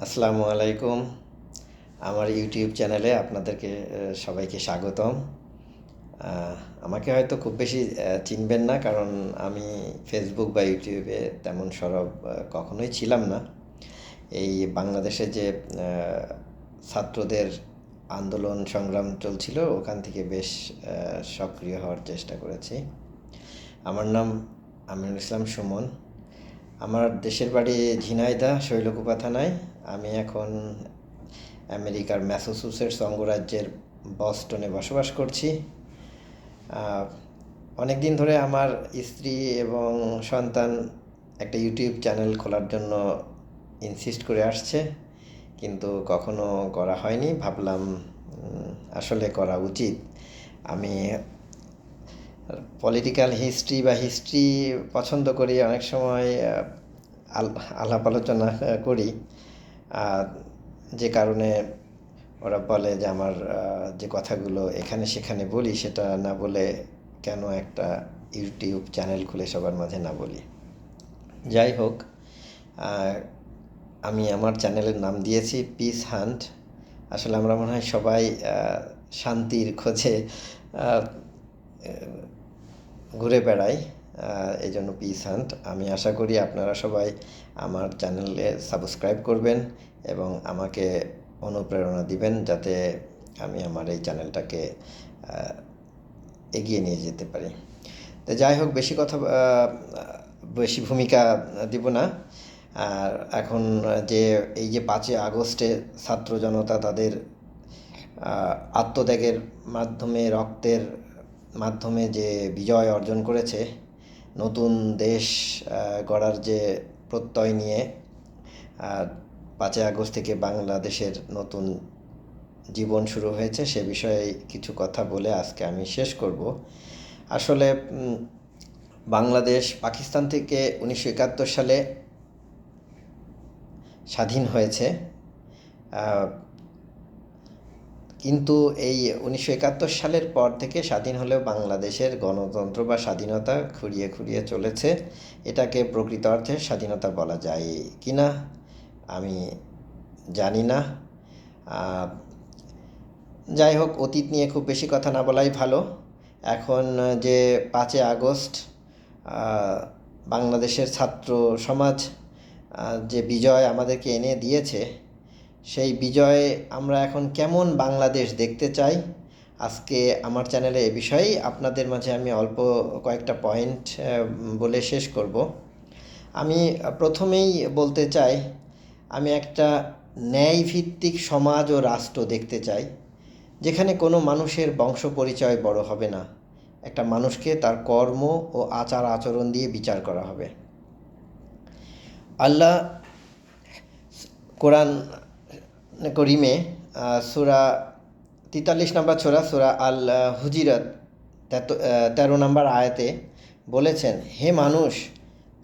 আসসালামু আলাইকুম। আমার ইউটিউব চ্যানেলে আপনাদেরকে সবাইকে স্বাগতম। আমাকে হয়তো খুব বেশি চিনবেন না, কারণ আমি ফেসবুক বা ইউটিউবে তেমন সরব কখনোই ছিলাম না। এই বাংলাদেশে যে ছাত্রদের আন্দোলন সংগ্রাম চলছিল, ওখান থেকে বেশ সক্রিয় হওয়ার চেষ্টা করেছি। আমার নাম আমিনুল ইসলাম সুমন। আমার দেশের বাড়ি ঝিনাইদহ, শৈলকুপা থানায়। আমি এখন আমেরিকার ম্যাসাচুসেটস অঙ্গরাজ্যের বস্টনে বসবাস করছি। অনেক দিন ধরে আমার স্ত্রী এবং সন্তান একটা ইউটিউব চ্যানেল খোলার জন্য ইনসিস্ট করে আসছে, কিন্তু কখনো করা হয়নি। ভাবলাম আসলে করা উচিত। আমি পলিটিক্যাল হিস্ট্রি বা হিস্ট্রি পছন্দ করি, অনেক সময় আলাপ আলোচনা করি, যে কারণে ওরা বলে যে আমার যে কথাগুলো এখানে সেখানে বলি, সেটা না বলে কেন একটা ইউটিউব চ্যানেল খুলে সবার মাঝে না বলি। যাই হোক, আমি আমার চ্যানেলের নাম দিয়েছি পিস হান্ট। আসলে আমরা মনে হয় সবাই শান্তির খোঁজে ঘুরে বেড়াই, এই জন্য পিস হান্ট। আমি আশা করি আপনারা সবাই আমার চ্যানেলে সাবস্ক্রাইব করবেন এবং আমাকে অনুপ্রেরণা দিবেন, যাতে আমি আমার এই চ্যানেলটাকে এগিয়ে নিয়ে যেতে পারি। তো যাই হোক, বেশি ভূমিকা দিব না। আর এখন যে এই যে 5ই আগস্টে ছাত্র জনতা তাদের আত্মত্যাগের মাধ্যমে, রক্তের মাধ্যমে যে বিজয় অর্জন করেছে, নতুন দেশ গড়ার যে প্রত্যয় নিয়ে 5ই আগস্ট থেকে বাংলাদেশের নতুন জীবন শুরু হয়েছে, সে বিষয়ে কিছু কথা বলে আজকে আমি শেষ করব। আসলে বাংলাদেশ পাকিস্তান থেকে 1971 সালে স্বাধীন হয়েছে, কিন্তু এই 1971 সালের পর থেকে স্বাধীন হলেও বাংলাদেশের গণতন্ত্র বা স্বাধীনতা খুঁড়িয়ে খুঁড়িয়ে চলেছে। এটাকে প্রকৃত অর্থে স্বাধীনতা বলা যায় কি না আমি জানি না। যাই হোক, অতীত নিয়ে খুব বেশি কথা না বলাই ভালো। এখন যে 5ই আগস্ট বাংলাদেশের ছাত্র সমাজ যে বিজয় আমাদেরকে এনে দিয়েছে, সেই বিজয়ে আমরা এখন কেমন বাংলাদেশ দেখতে চাই, আজকে আমার চ্যানেলে এ বিষয়েই আপনাদের মাঝে আমি অল্প কয়েকটা পয়েন্ট বলে শেষ করব। আমি প্রথমেই বলতে চাই, আমি একটা ন্যায়ভিত্তিক সমাজ ও রাষ্ট্র দেখতে চাই, যেখানে কোনো মানুষের বংশ পরিচয় বড় হবে না। একটা মানুষকে তার কর্ম ও আচার আচরণ দিয়ে বিচার করা হবে। আল্লাহ কোরআন করিমে সূরা 43 নম্বর সূরা আল হুজরাত 13 নম্বর আয়াতে বলেছেন, হে মানুষ,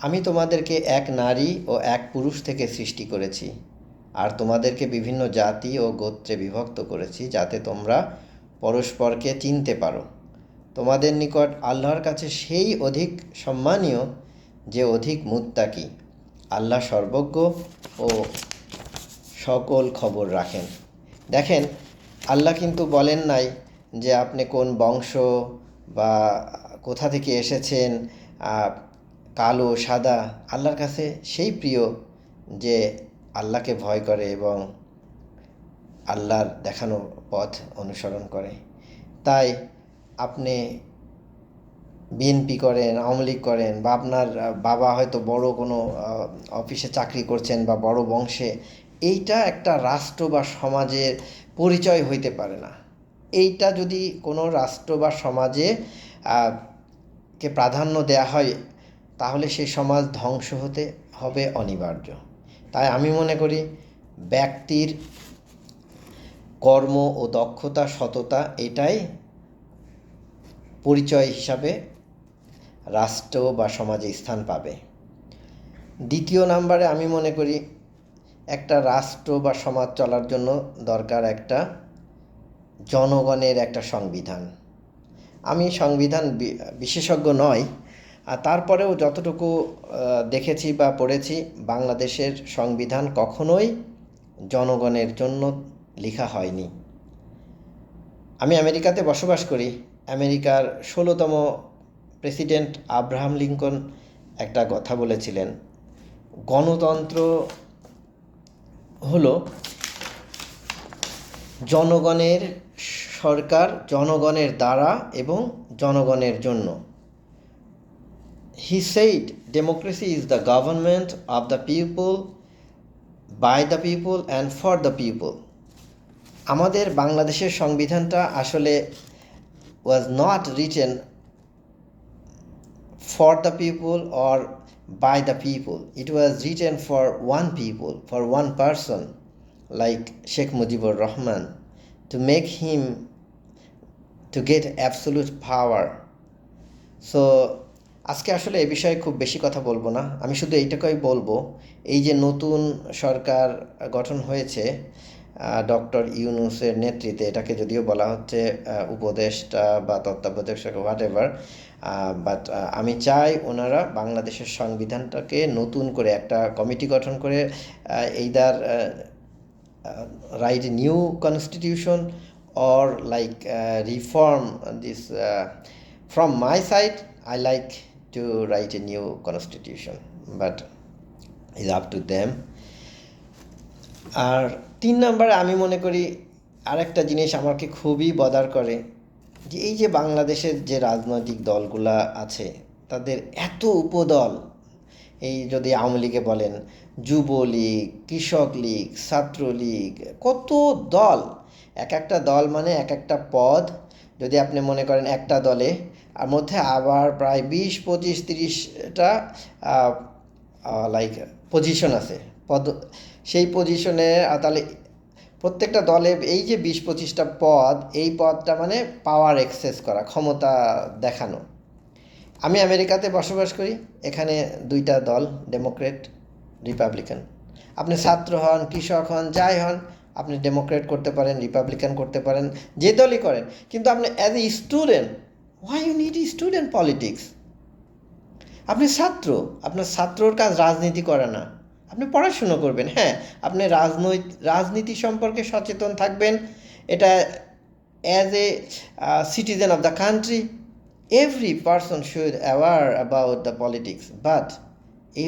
আমি তোমাদেরকে এক নারী ও এক পুরুষ থেকে সৃষ্টি করেছি, আর তোমাদেরকে বিভিন্ন জাতি ও গোত্রে বিভক্ত করেছি, যাতে তোমরা পরস্পরকে চিনতে পারো। তোমাদের নিকট আল্লাহর কাছে সেই অধিক সম্মানীয় যে অধিক মুত্তাকি। আল্লাহ সর্বজ্ঞ ও সকল খবর রাখেন। দেখেন, আল্লাহ কিন্তু বলেন নাই যে আপনি কোন বংশ বা কোথা থেকে এসেছেন, কালো সাদা। আল্লাহর কাছে সেই প্রিয় যে আল্লাহকে ভয় করে এবং আল্লাহর দেখানো পথ অনুসরণ করে। তাই আপনি বিএনপি করেন, আওয়ামী লীগ করেন, বা আপনার বাবা হয়তো বড় কোনো অফিসে চাকরি করছেন বা বড় বংশে, এইটা একটা রাষ্ট্র বা সমাজের পরিচয় হইতে পারে না। এইটা যদি কোনো রাষ্ট্র বা সমাজে কে প্রাধান্য দেয়া হয়, তাহলে সেই সমাজ ধ্বংস হতে হবে অনিবার্য। তাই আমি মনে করি ব্যক্তির কর্ম ও দক্ষতা, সততা, এটাই পরিচয় হিসাবে রাষ্ট্র বা সমাজে স্থান পাবে। দ্বিতীয় নাম্বারে আমি মনে করি একটা রাষ্ট্র বা সমাজ চলার জন্য দরকার একটা জনগণের একটা সংবিধান। আমি সংবিধান বিশেষজ্ঞ নই, আর তারপরেও যতটুকু দেখেছি বা পড়েছি, বাংলাদেশের সংবিধান কখনোই জনগণের জন্য লেখা হয়নি। আমি আমেরিকাতে বসবাস করি। আমেরিকার 16তম প্রেসিডেন্ট আব্রাহাম লিঙ্কন একটা কথা বলেছিলেন, গণতন্ত্র হলো জনগণের সরকার, জনগণের দ্বারা এবং জনগণের জন্য। He said democracy is the government of the people, by the people and for the people. আমাদের বাংলাদেশের সংবিধানটা আসলে was not written for the people or by the people. It was written for one people, for one person, like Sheikh Mujibur Rahman, to make him to get absolute power. So আজকে আসলে এ বিষয়ে খুব বেশি কথা বলবো না, আমি শুধু এইটাকেই বলবো, এই যে নতুন সরকার গঠন হয়েছে ডক্টর ইউনূসের নেতৃত্বে, এটাকে যদিও বলা হচ্ছে উপদেষ্টা বা তত্ত্বাবধায়ক হোয়াট এভার, বাট আমি চাই ওনারা বাংলাদেশের সংবিধানটাকে নতুন করে একটা কমিটি গঠন করে either write a new constitution or like reform this. From my side, I like to write a new constitution, but it's up to them. আর 3 নম্বরে আমি মনে করি আরেকটা জিনিস আমাকে খুবই বদার করে, যে এই যে বাংলাদেশের যে রাজনৈতিক দলগুলা আছে তাদের এত উপদল, এই যদি আওয়ামী লীগে বলেন, যুবলীগ, কৃষক লীগ, ছাত্রলীগ, কত দল, এক একটা দল মানে এক একটা পদ। যদি আপনি মনে করেন একটা দলে আর মধ্যে আবার প্রায় 20, 25, 30টা লাইক পজিশন আছে, পদ, সেই পজিশনে তাহলে প্রত্যেকটা দলে এই যে 20-25টা পদ, এই পদটা মানে পাওয়ার এক্সেস করা, ক্ষমতা দেখানো। আমি আমেরিকাতে বসবাস করি, এখানে 2টা দল, ডেমোক্রেট, রিপাবলিকান। আপনি ছাত্র হন, কৃষক হন, যাই হন, আপনি ডেমোক্রেট করতে পারেন, রিপাবলিকান করতে পারেন, যে দলই করেন, কিন্তু আপনি as a student, why you need student politics? আপনি ছাত্র, আপনার ছাত্রর কাজ রাজনীতি করা না, আপনি পড়াশুনো করবেন। হ্যাঁ, আপনি রাজনীতি সম্পর্কে সচেতন থাকবেন, এটা as a citizen of the country. Every person should aware about the politics, but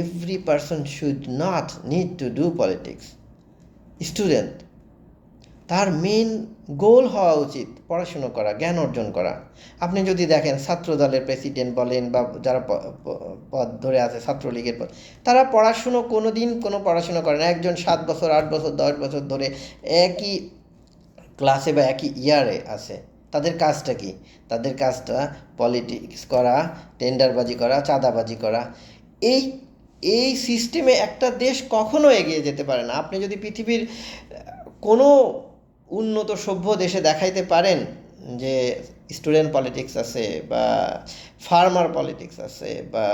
every person should not need to do politics. Student, তার মেইন গোল হওয়া উচিত পড়াশুনো করা, জ্ঞান অর্জন করা। আপনি যদি দেখেন ছাত্র দলের প্রেসিডেন্ট বলেন বা যারা পদ ধরে আছে ছাত্রলীগের পদ, তারা পড়াশুনো কোনো পড়াশুনো করে না। একজন 7 বছর, 8 বছর, 10 বছর ধরে একই ক্লাসে বা একই ইয়ারে আছে। তাদের কাজটা কি? তাদের কাজটা পলিটিক্স করা, টেন্ডারবাজি করা, চাঁদাবাজি করা। এই সিস্টেমে একটা দেশ কখনো এগিয়ে যেতে পারে না। আপনি যদি পৃথিবীর কোনো উন্নত সভ্য দেশে দেখাইতে পারেন যে স্টুডেন্ট পলিটিক্স আছে বা ফার্মার পলিটিক্স আছে বা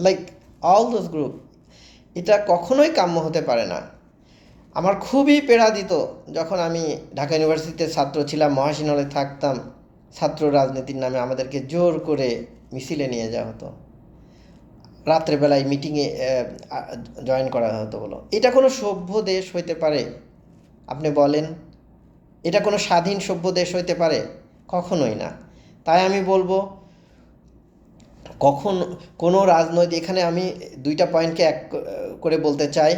লাইক অল দোজ গ্রুপ, এটা কখনোই কাম্য হতে পারে না। আমার খুবই পীড়া দিত যখন আমি ঢাকা ইউনিভার্সিটিতে ছাত্র ছিলাম, মহাসিন হলে থাকতাম, ছাত্র রাজনীতির নামে আমাদেরকে জোর করে মিছিলে নিয়ে যাওয়া হতো, রাত্রেবেলায় মিটিংয়ে জয়েন করা হতো। বলো, এটা কোনো সভ্য দেশ হইতে পারে? আপনি বলেন, এটা কোনো স্বাধীন সভ্য দেশ হইতে পারে? কখনোই না। তাই আমি বলবো, কোনো রাজনৈতিক, এখানে আমি 2টা পয়েন্টকে এক করে বলতে চাই,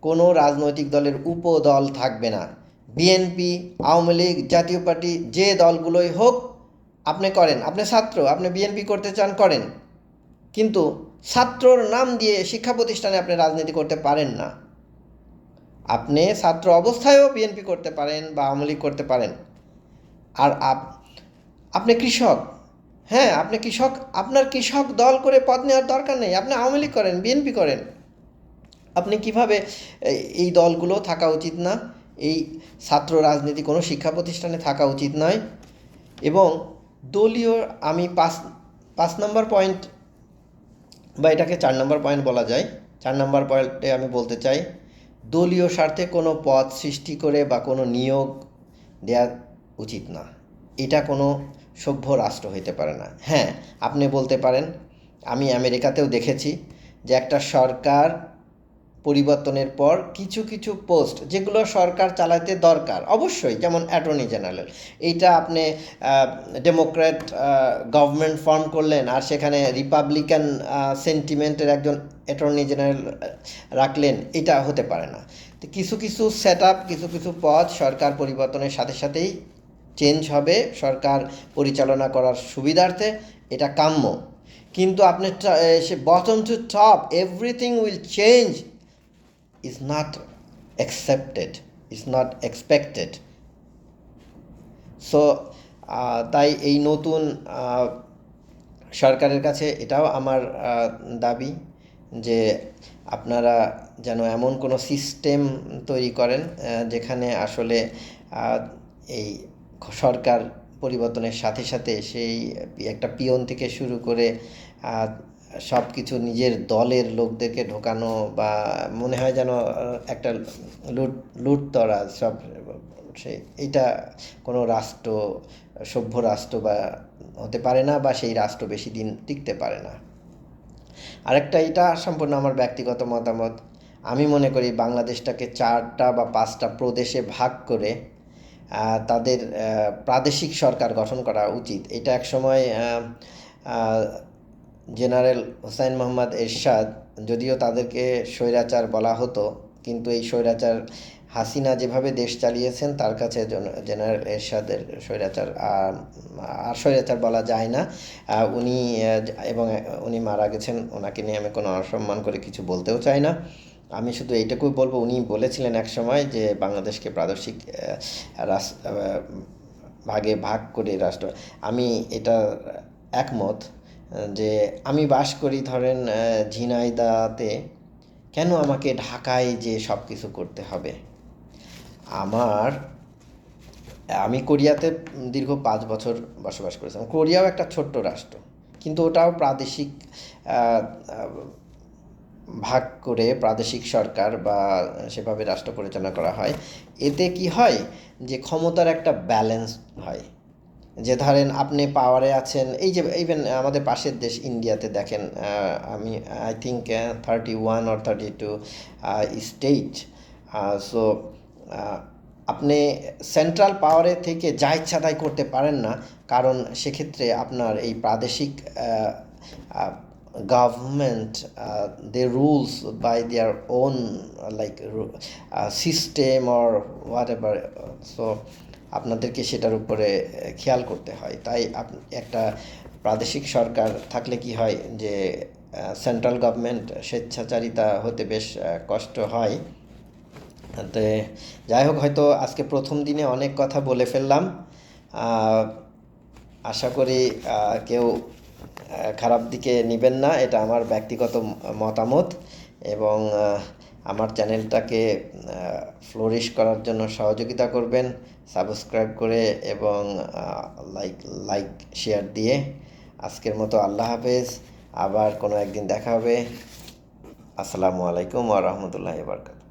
কোনো রাজনৈতিক দলের উপদল থাকবে না। বিএনপি, আওয়ামী লীগ, জাতীয় পার্টি, যে দলগুলোই হোক আপনি করেন, আপনি ছাত্র, আপনি বিএনপি করতে চান করেন, কিন্তু ছাত্রর নাম দিয়ে শিক্ষা প্রতিষ্ঠানে আপনি রাজনীতি করতে পারেন না। আপনি ছাত্র অবস্থায়ও বিএনপি করতে পারেন বা আওয়ামী লীগ করতে পারেন। আর আপনি কৃষক, হ্যাঁ আপনি কৃষক, আপনার কৃষক দল করে পদ নেওয়ার দরকার নেই, আপনি আওয়ামী লীগ করেন, বিএনপি করেন। আপনি কিভাবে, এই দলগুলো থাকা উচিত না, এই ছাত্র রাজনীতি কোনো শিক্ষা প্রতিষ্ঠানে থাকা উচিত নয়। এবং দলীয়, আমি 5 নম্বর পয়েন্ট বা এটাকে 4 নম্বর পয়েন্ট বলা যায়, 4 নম্বর পয়েন্টে আমি বলতে চাই, দলীয় স্বার্থে কোনো পদ সৃষ্টি করে বা কোনো নিয়োগ দেওয়া উচিত না। এটা কোনো সভ্য রাষ্ট্র হইতে পারে না। হ্যাঁ, আপনি বলতে পারেন, আমি আমেরিকাতেও দেখেছি যে একটা সরকার পরিবর্তনের পর কিছু কিছু পোস্ট যেগুলো সরকার চালাতে দরকার অবশ্যই, যেমন অ্যাটর্নি জেনারেল, এইটা আপনি ডেমোক্র্যাট গভর্নমেন্ট ফর্ম করলেন আর সেখানে রিপাবলিকান সেন্টিমেন্টের একজন অ্যাটর্নি জেনারেল রাখলেন, এটা হতে পারে না। তো কিছু কিছু সেট আপ, কিছু কিছু পদ সরকার পরিবর্তনের সাথে সাথেই চেঞ্জ হবে সরকার পরিচালনা করার সুবিধার্থে, এটা কাম্য। কিন্তু আপনি say bottom to top everything will change is not accepted, is not expected. So তাই এই নতুন সরকারের কাছে এটাও আমার দাবি যে আপনারা যেন এমন কোনো সিস্টেম তৈরি করেন যেখানে আসলে এই সরকার পরিবর্তনের সাথে সাথে সেই একটা পিয়ন থেকে শুরু করে সব কিছু নিজের দলের লোকদেরকে ঢোকানো, বা মনে হয় যেন একটা লুটতরাজ সব, সে এটা কোনো রাষ্ট্র, সভ্য রাষ্ট্র বা হতে পারে না, বা সেই রাষ্ট্র বেশি দিন টিকতে পারে না। আরেকটা, এটা সম্পূর্ণ আমার ব্যক্তিগত মতামত, আমি মনে করি বাংলাদেশটাকে 4টা বা 5টা প্রদেশে ভাগ করে তাদের প্রাদেশিক সরকার গঠন করা উচিত। এটা একসময় জেনারেল হোসাইন মোহাম্মদ এরশাদ, যদিও তাদেরকে স্বৈরাচার বলা হতো, কিন্তু এই স্বৈরাচার হাসিনা যেভাবে দেশ চালিয়েছেন তার কাছে জেনারেল এরশাদের স্বৈরাচার আর স্বৈরাচার বলা যায় না। উনি এবং উনি মারা গেছেন, ওনাকে নিয়ে আমি কোনো অসম্মান করে কিছু বলতেও চাই না। আমি শুধু এইটুকুই বলবো, উনি বলেছিলেন এক সময় যে বাংলাদেশকে প্রাদেশিক ভাগে ভাগ করে রাষ্ট্র। আমি এটা একমত যে আমি বাস করি ধরেন ঝিনাইদহতে, কেন আমাকে ঢাকায় যে সব কিছু করতে হবে? আমি কোরিয়াতে দীর্ঘ 5 বছর বসবাস করেছিলাম। কোরিয়াও একটা ছোট্ট রাষ্ট্র, কিন্তু ওটাও প্রাদেশিক ভাগ করে প্রাদেশিক সরকার বা সেভাবে রাষ্ট্র পরিচালনা করা হয়। এতে কি হয় যে ক্ষমতার একটা ব্যালেন্স হয়, যে ধরেন আপনি পাওয়ারে আছেন, এই যে ইভেন আমাদের পাশের দেশ ইন্ডিয়াতে দেখেন, আমি I think 31 or 32 state. So আপনি সেন্ট্রাল পাওয়ারে থেকে যা ইচ্ছা তাই করতে পারেন না, কারণ সেক্ষেত্রে আপনার এই প্রাদেশিক government they rules by their own like system or whatever. So আপনাদেরকে সেটার উপরে খেয়াল করতে হয়। তাই একটা প্রাদেশিক সরকার থাকলে কি হয় যে সেন্ট্রাল গভর্নমেন্ট স্বেচ্ছাচারিতা হতে বেশ কষ্ট হয়। তো যাই হোক, হয়তো আজকে প্রথম দিনে অনেক কথা বলে ফেললাম। আশা করি কেউ খারাপ দিকে নেবেন না, এটা আমার ব্যক্তিগত মতামত, এবং আমার চ্যানেলটাকে ফ্লোরিশ করার জন্য সহযোগিতা করবেন সাবস্ক্রাইব করে এবং লাইক শেয়ার দিয়ে। আজকের মতো আল্লাহ হাফেজ, আবার কোনো একদিন দেখা হবে। আসসালামু আলাইকুম ওয়া রাহমাতুল্লাহি ওয়া বারাকাতুহু।